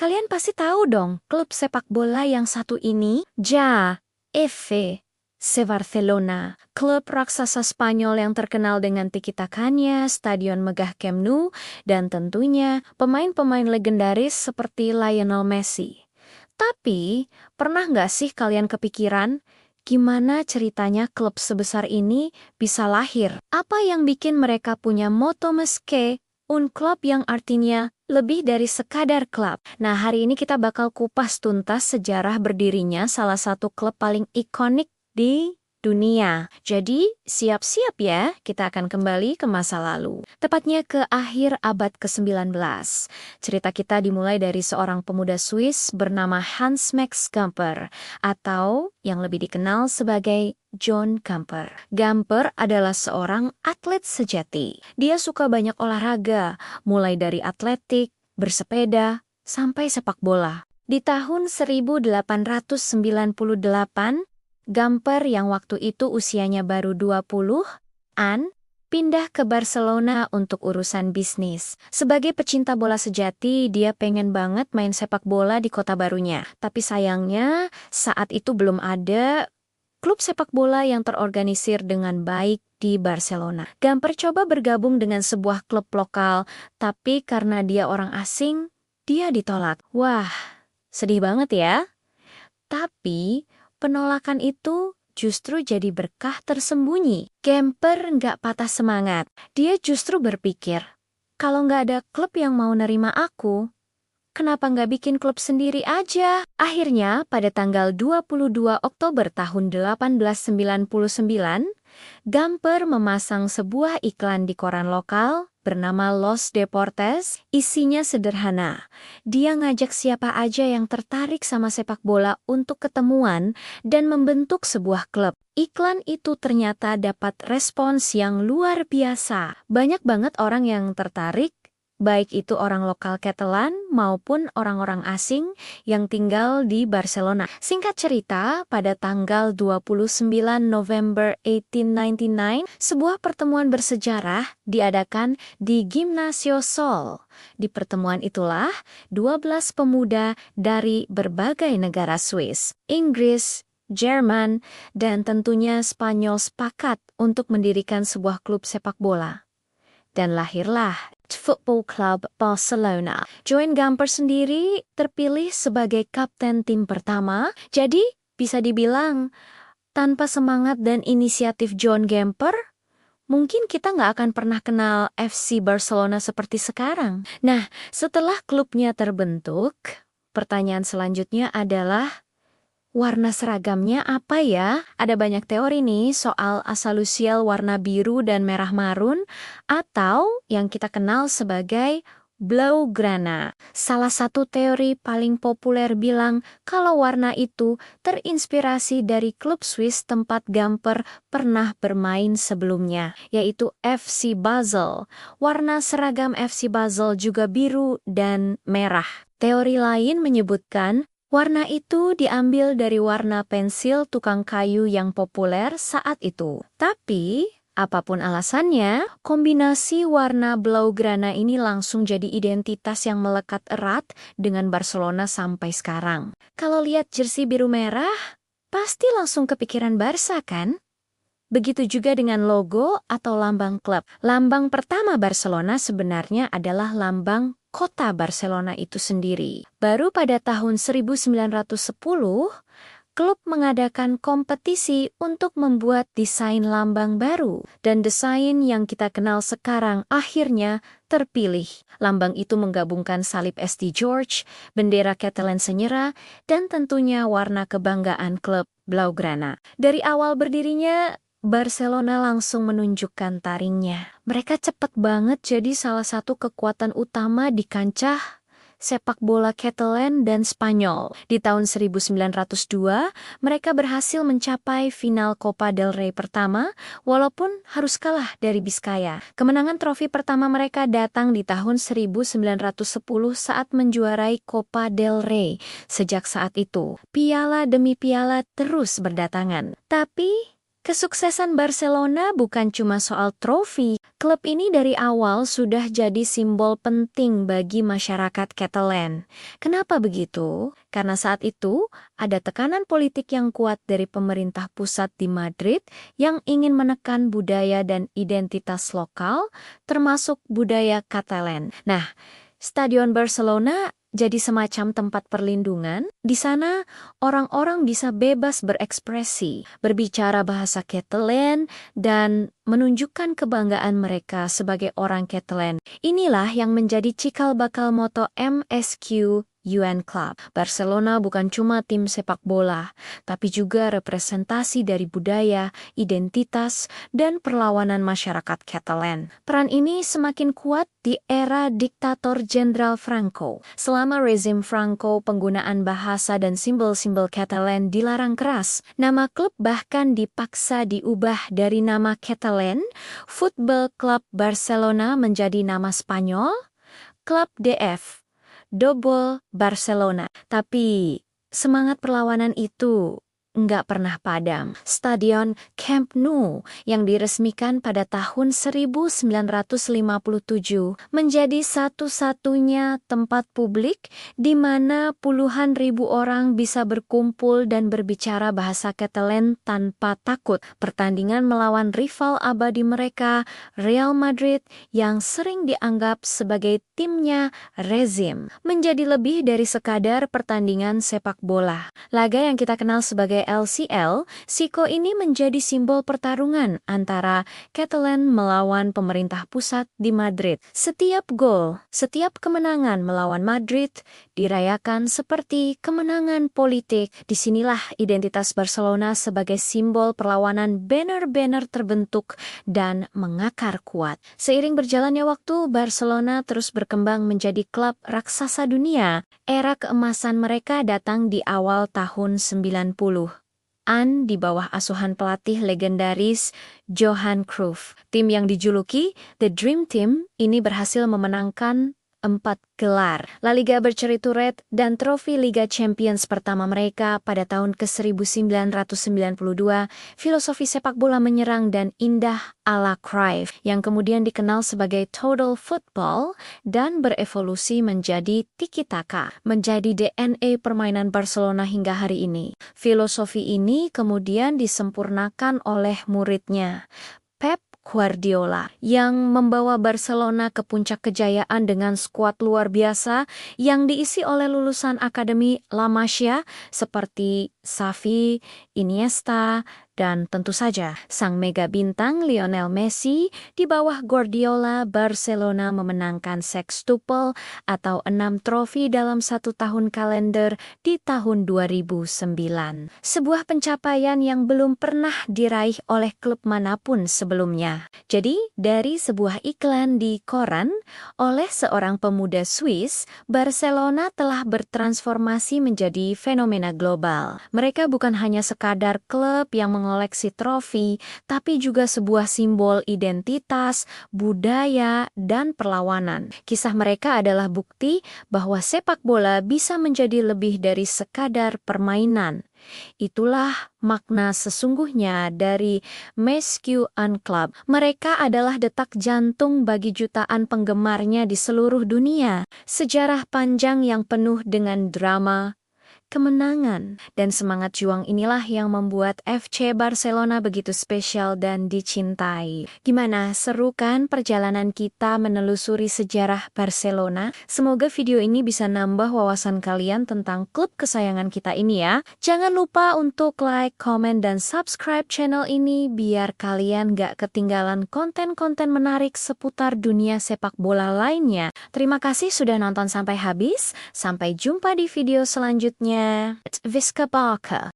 Kalian pasti tahu dong, klub sepak bola yang satu ini, FC Barcelona, klub raksasa Spanyol yang terkenal dengan tiki-takanya, stadion megah Camp Nou, dan tentunya pemain-pemain legendaris seperti Lionel Messi. Tapi, pernah nggak sih kalian kepikiran, gimana ceritanya klub sebesar ini bisa lahir? Apa yang bikin mereka punya moto meske, un club yang artinya lebih dari sekadar klub? Nah, hari ini kita bakal kupas tuntas sejarah berdirinya salah satu klub paling ikonik di dunia. Jadi, siap-siap ya, kita akan kembali ke masa lalu. Tepatnya ke akhir abad ke-19. Cerita kita dimulai dari seorang pemuda Swiss bernama Hans Max Gamper, atau yang lebih dikenal sebagai John Gamper. Gamper adalah seorang atlet sejati. Dia suka banyak olahraga, mulai dari atletik, bersepeda, sampai sepak bola. Di tahun 1898, Gamper yang waktu itu usianya baru 20-an, pindah ke Barcelona untuk urusan bisnis. Sebagai pecinta bola sejati, dia pengen banget main sepak bola di kota barunya. Tapi sayangnya, saat itu belum ada klub sepak bola yang terorganisir dengan baik di Barcelona. Gamper coba bergabung dengan sebuah klub lokal, tapi karena dia orang asing, dia ditolak. Wah, sedih banget ya. Tapi penolakan itu justru jadi berkah tersembunyi. Gamper nggak patah semangat. Dia justru berpikir, kalau nggak ada klub yang mau nerima aku, kenapa nggak bikin klub sendiri aja? Akhirnya, pada tanggal 22 Oktober tahun 1899, Gamper memasang sebuah iklan di koran lokal bernama Los Deportes. Isinya sederhana. Dia ngajak siapa aja yang tertarik sama sepak bola untuk ketemuan dan membentuk sebuah klub. Iklan itu ternyata dapat respons yang luar biasa. Banyak banget orang yang tertarik, baik itu orang lokal Catalan maupun orang-orang asing yang tinggal di Barcelona. Singkat cerita, pada tanggal 29 November 1899, sebuah pertemuan bersejarah diadakan di Gimnasio Sol. Di pertemuan itulah, 12 pemuda dari berbagai negara Swiss, Inggris, Jerman, dan tentunya Spanyol sepakat untuk mendirikan sebuah klub sepak bola. Dan lahirlah Football Club Barcelona. John Gamper sendiri terpilih sebagai kapten tim pertama, jadi bisa dibilang tanpa semangat dan inisiatif John Gamper, mungkin kita nggak akan pernah kenal FC Barcelona seperti sekarang. Nah, setelah klubnya terbentuk, pertanyaan selanjutnya adalah, warna seragamnya apa ya? Ada banyak teori nih soal asal-usul warna biru dan merah marun atau yang kita kenal sebagai Blaugrana. Salah satu teori paling populer bilang kalau warna itu terinspirasi dari klub Swiss tempat Gamper pernah bermain sebelumnya, yaitu FC Basel. Warna seragam FC Basel juga biru dan merah. Teori lain menyebutkan warna itu diambil dari warna pensil tukang kayu yang populer saat itu. Tapi, apapun alasannya, kombinasi warna Blaugrana ini langsung jadi identitas yang melekat erat dengan Barcelona sampai sekarang. Kalau lihat jersey biru merah, pasti langsung kepikiran Barca kan? Begitu juga dengan logo atau lambang klub. Lambang pertama Barcelona sebenarnya adalah lambang kota Barcelona itu sendiri. Baru pada tahun 1910, klub mengadakan kompetisi untuk membuat desain lambang baru. Dan desain yang kita kenal sekarang akhirnya terpilih. Lambang itu menggabungkan salib St. George, bendera Catalan senyera, dan tentunya warna kebanggaan klub Blaugrana. Dari awal berdirinya, Barcelona langsung menunjukkan taringnya. Mereka cepat banget jadi salah satu kekuatan utama di kancah sepak bola Catalan dan Spanyol. Di tahun 1902, mereka berhasil mencapai final Copa del Rey pertama, walaupun harus kalah dari Vizcaya. Kemenangan trofi pertama mereka datang di tahun 1910 saat menjuarai Copa del Rey. Sejak saat itu, piala demi piala terus berdatangan. Tapi Kesuksesan Barcelona bukan cuma soal trofi. Klub ini dari awal sudah jadi simbol penting bagi masyarakat Catalan. Kenapa begitu? Karena saat itu ada tekanan politik yang kuat dari pemerintah pusat di Madrid yang ingin menekan budaya dan identitas lokal, termasuk budaya Catalan. Nah, Stadion Barcelona jadi semacam tempat perlindungan. Di sana, orang-orang bisa bebas berekspresi, berbicara bahasa Catalan, dan menunjukkan kebanggaan mereka sebagai orang Catalan. Inilah yang menjadi cikal bakal moto MSQ UN Club. Barcelona bukan cuma tim sepak bola, tapi juga representasi dari budaya, identitas, dan perlawanan masyarakat Catalan. Peran ini semakin kuat di era diktator Jenderal Franco. Selama rezim Franco, penggunaan bahasa dan simbol-simbol Catalan dilarang keras. Nama klub bahkan dipaksa diubah dari nama Catalan, Football Club Barcelona menjadi nama Spanyol, Club DF. Double Barcelona. Tapi semangat perlawanan itu nggak pernah padam. Stadion Camp Nou yang diresmikan pada tahun 1957 menjadi satu-satunya tempat publik di mana puluhan ribu orang bisa berkumpul dan berbicara bahasa Catalan tanpa takut. Pertandingan melawan rival abadi mereka, Real Madrid, yang sering dianggap sebagai timnya rezim, menjadi lebih dari sekadar pertandingan sepak bola. Laga yang kita kenal sebagai LCL, Siko ini menjadi simbol pertarungan antara Catalan melawan pemerintah pusat di Madrid. Setiap gol, setiap kemenangan melawan Madrid dirayakan seperti kemenangan politik. Disinilah identitas Barcelona sebagai simbol perlawanan benar-benar terbentuk dan mengakar kuat. Seiring berjalannya waktu, Barcelona terus berkembang menjadi klub raksasa dunia. Era keemasan mereka datang di awal tahun 90. Di bawah asuhan pelatih legendaris Johan Cruyff. Tim yang dijuluki The Dream Team ini berhasil memenangkan 4 gelar La Liga berturut-turut dan trofi Liga Champions pertama mereka pada tahun ke-1992. Filosofi sepak bola menyerang dan indah ala Cruyff yang kemudian dikenal sebagai total football dan berevolusi menjadi tiki-taka, menjadi DNA permainan Barcelona hingga hari ini. Filosofi ini kemudian disempurnakan oleh muridnya, Pep Guardiola, yang membawa Barcelona ke puncak kejayaan dengan skuad luar biasa yang diisi oleh lulusan Akademi La Masia seperti Xavi, Iniesta, dan tentu saja sang mega bintang Lionel Messi. Di bawah Guardiola, Barcelona memenangkan sextuple atau 6 trofi dalam 1 tahun kalender di tahun 2009. Sebuah pencapaian yang belum pernah diraih oleh klub manapun sebelumnya. Jadi, dari sebuah iklan di koran oleh seorang pemuda Swiss, Barcelona telah bertransformasi menjadi fenomena global. Mereka bukan hanya sekadar klub yang mengoleksi trofi, tapi juga sebuah simbol identitas, budaya, dan perlawanan. Kisah mereka adalah bukti bahwa sepak bola bisa menjadi lebih dari sekadar permainan. Itulah makna sesungguhnya dari MSQ Club. Mereka adalah detak jantung bagi jutaan penggemarnya di seluruh dunia. Sejarah panjang yang penuh dengan drama, kemenangan, dan semangat juang inilah yang membuat FC Barcelona begitu spesial dan dicintai. Gimana, seru kan perjalanan kita menelusuri sejarah Barcelona? Semoga video ini bisa nambah wawasan kalian tentang klub kesayangan kita ini ya. Jangan lupa untuk like, komen, dan subscribe channel ini biar kalian gak ketinggalan konten-konten menarik seputar dunia sepak bola lainnya. Terima kasih sudah nonton sampai habis. Sampai jumpa di video selanjutnya. Visca Barker.